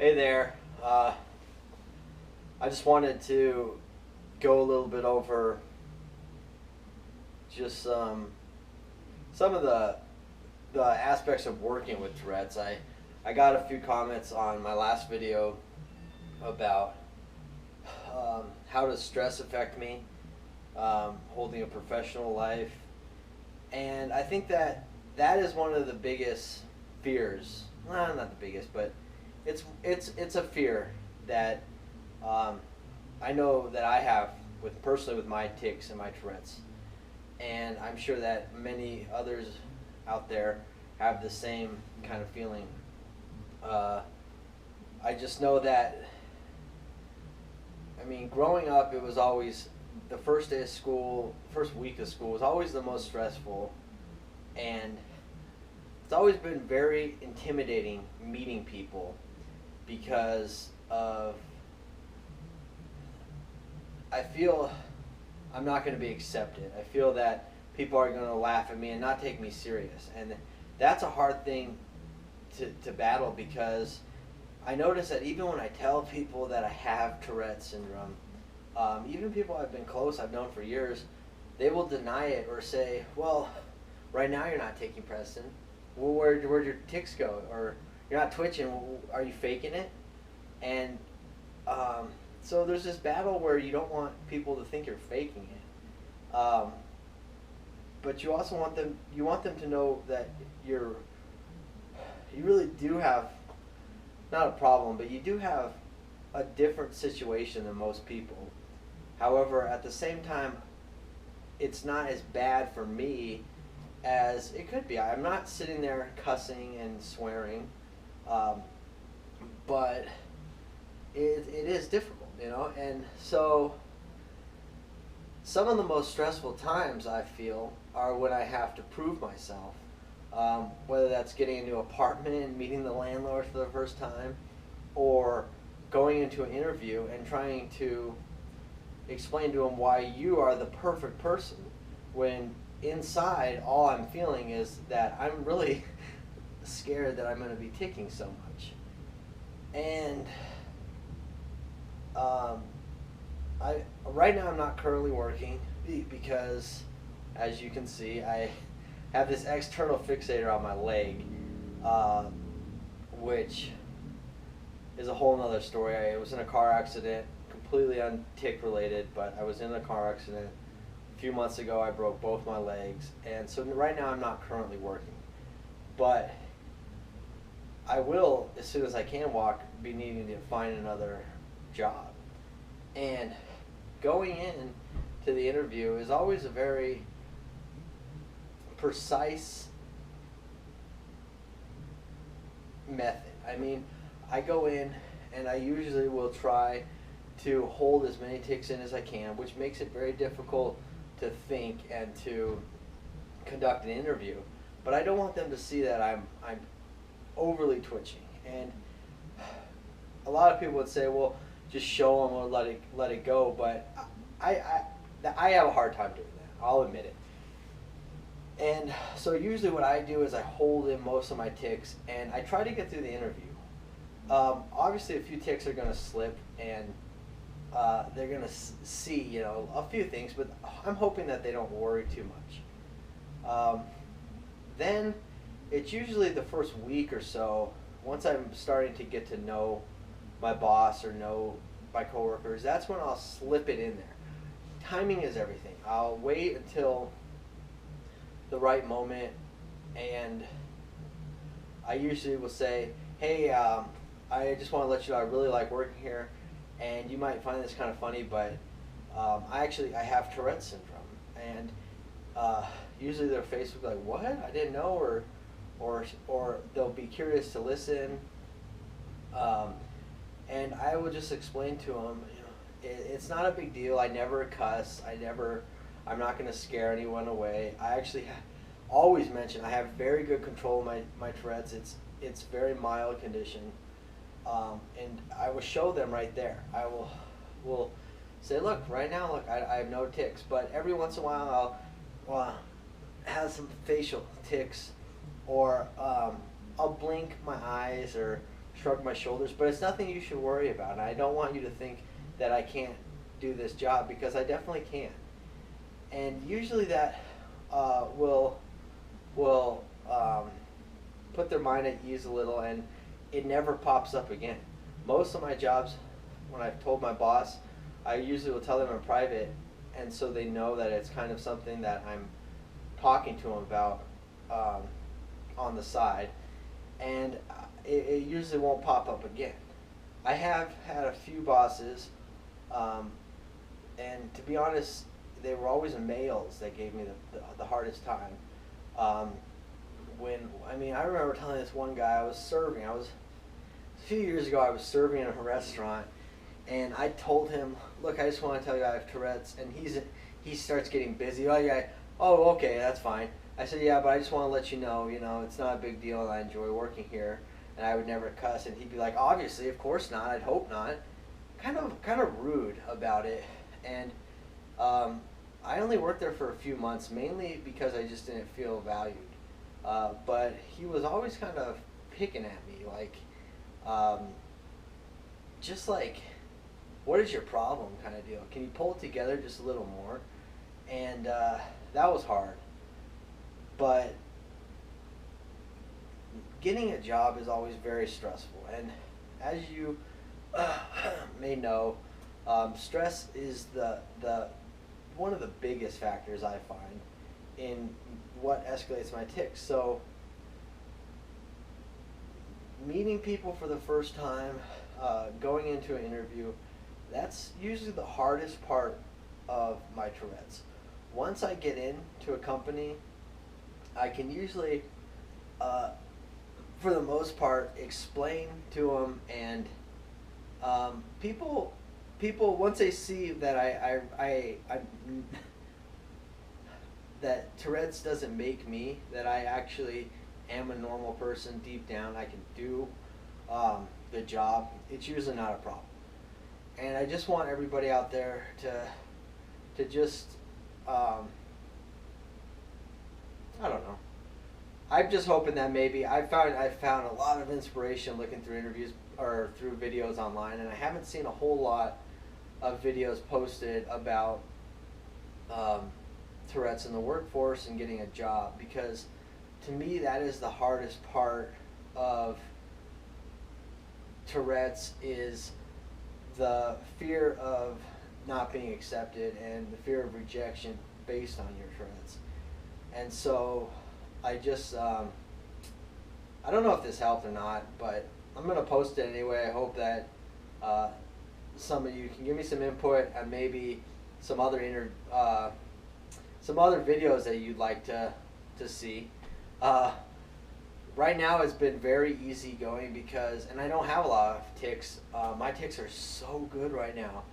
Hey there. I just wanted to go a little bit over just some of the aspects of working with Tourette's. I got a few comments on my last video about how does stress affect me, holding a professional life, and I think that that is one of the biggest fears. Well, not the biggest, but it's a fear that I know that I have personally with my tics and my Tourette's, and I'm sure that many others out there have the same kind of feeling. I just know that, I mean, growing up, it was always the first day of school, first week of school was always the most stressful, and it's always been very intimidating meeting people because of, I feel I'm not going to be accepted. I feel that people are going to laugh at me and not take me serious, and that's a hard thing to battle, because I notice that even when I tell people that I have Tourette syndrome, even people I've been close, I've known for years, they will deny it or say, well, right now you're not taking precedent. Well, where'd your tics go? Or you're not twitching. Are you faking it? And so there's this battle where you don't want people to think you're faking it, but you also want them to know that you really do have, not a problem, but you do have a different situation than most people. However, at the same time, it's not as bad for me as it could be. I'm not sitting there cussing and swearing, but it is difficult, you know? And so some of the most stressful times I feel are when I have to prove myself, whether that's getting a new apartment and meeting the landlord for the first time, or going into an interview and trying to explain to them why you are the perfect person, when inside all I'm feeling is that I'm really scared that I'm going to be ticking so much. And right now I'm not currently working because, as you can see, I have this external fixator on my leg, which is a whole nother story. I was in a car accident, completely un-tic related, but I was in a car accident a few months ago. I broke both my legs, and so right now I'm not currently working, but I will, as soon as I can walk, be needing to find another job. And going in to the interview is always a very precise method. I mean, I go in and I usually will try to hold as many tics in as I can, which makes it very difficult to think and to conduct an interview. But I don't want them to see that I'm overly twitching. And a lot of people would say, well, just show them or let it go. But I have a hard time doing that. I'll admit it. And so usually what I do is I hold in most of my tics and I try to get through the interview. Obviously a few tics are going to slip, and they're going to see, you know, a few things, but I'm hoping that they don't worry too much. Then it's usually the first week or so, once I'm starting to get to know my boss or know my coworkers, that's when I'll slip it in there. Timing is everything. I'll wait until the right moment, and I usually will say, hey, I just want to let you know I really like working here, and you might find this kind of funny, but I have Tourette syndrome. And usually their face will be like, what? I didn't know, or they'll be curious to listen. And I will just explain to them, you know, it's not a big deal. I never cuss. I'm not going to scare anyone away. I actually always mention I have very good control of my Tourette's. It's very mild condition. And I will show them right there. I will say, look, right now, look, I have no tics, but every once in a while I'll have some facial tics, or I'll blink my eyes, shrug my shoulders, but it's nothing you should worry about. And I don't want you to think that I can't do this job, because I definitely can. And usually that will put their mind at ease a little, and it never pops up again. Most of my jobs, when I've told my boss, I usually will tell them in private, and so they know that it's kind of something that I'm talking to them about on the side, and it usually won't pop up again. I have had a few bosses, and to be honest, they were always males that gave me the hardest time. I remember telling this one guy, a few years ago, I was serving in a restaurant, and I told him, look, I just want to tell you I have Tourette's, and he starts getting busy. Oh yeah, oh okay, that's fine. I said, yeah, but I just want to let you know, it's not a big deal, and I enjoy working here, and I would never cuss. And he'd be like, obviously, of course not, I'd hope not. Kind of rude about it. And I only worked there for a few months, mainly because I just didn't feel valued. But he was always kind of picking at me, like, just like, what is your problem kind of deal? Can you pull it together just a little more? And that was hard. But getting a job is always very stressful. And as you may know, stress is the one of the biggest factors I find in what escalates my tics. So meeting people for the first time, going into an interview, that's usually the hardest part of my Tourette's. Once I get into a company, I can usually, for the most part, explain to them, and people once they see that I that Tourette's doesn't make me, that I actually am a normal person deep down, I can do the job, it's usually not a problem. And I just want everybody out there to just I don't know. I'm just hoping that maybe I found a lot of inspiration looking through interviews or through videos online, and I haven't seen a whole lot of videos posted about Tourette's in the workforce and getting a job, because to me that is the hardest part of Tourette's, is the fear of not being accepted and the fear of rejection based on your Tourette's. And so I just I don't know if this helped or not, but I'm gonna post it anyway. I hope that some of you can give me some input and maybe some other videos that you'd like to see. Right now it's been very easy going because, and I don't have a lot of tics. My tics are so good right now,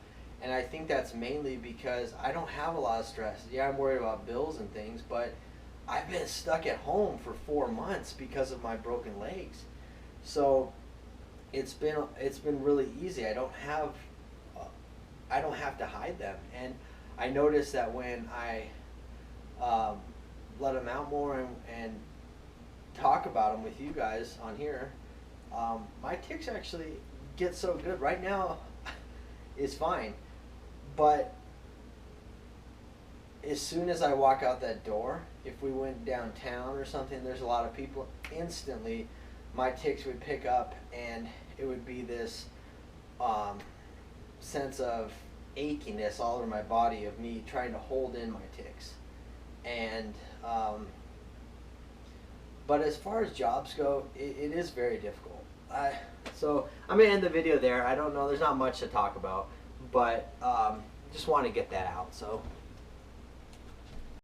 and I think that's mainly because I don't have a lot of stress. Yeah, I'm worried about bills and things, but I've been stuck at home for 4 months because of my broken legs. So it's been really easy. I don't have to hide them, and I noticed that when I let them out more and talk about them with you guys on here, my tics actually get so good. Right now is fine, but as soon as I walk out that door, if we went downtown or something, there's a lot of people, instantly my tics would pick up, and it would be this sense of achiness all over my body of me trying to hold in my tics. And but as far as jobs go, it is very difficult. So I'm going to end the video there. I don't know, there's not much to talk about, but just want to get that out. So